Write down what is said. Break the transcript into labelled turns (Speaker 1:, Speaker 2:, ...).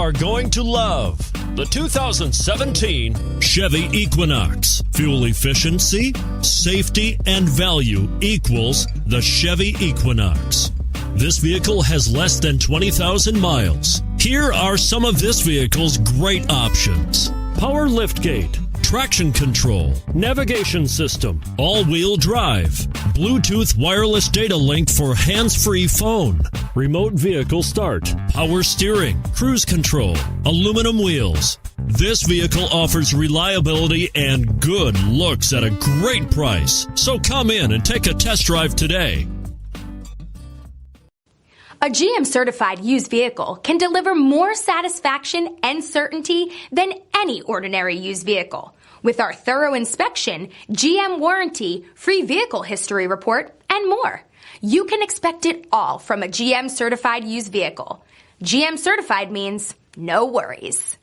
Speaker 1: are going to love the 2017 Chevy Equinox. Fuel efficiency, safety, and value equals the Chevy Equinox. This vehicle has less than 20,000 miles. Here are some of this vehicle's great options: power liftgate, traction control, navigation system, all-wheel drive, Bluetooth wireless data link for hands-free phone, remote vehicle start, power steering, cruise control, aluminum wheels. This vehicle offers reliability and good looks at a great price. So come in and take a test drive today.
Speaker 2: A GM certified used vehicle can deliver more satisfaction and certainty than any ordinary used vehicle. With our thorough inspection, GM warranty, free vehicle history report, and more. You can expect it all from a GM certified used vehicle. GM certified means no worries.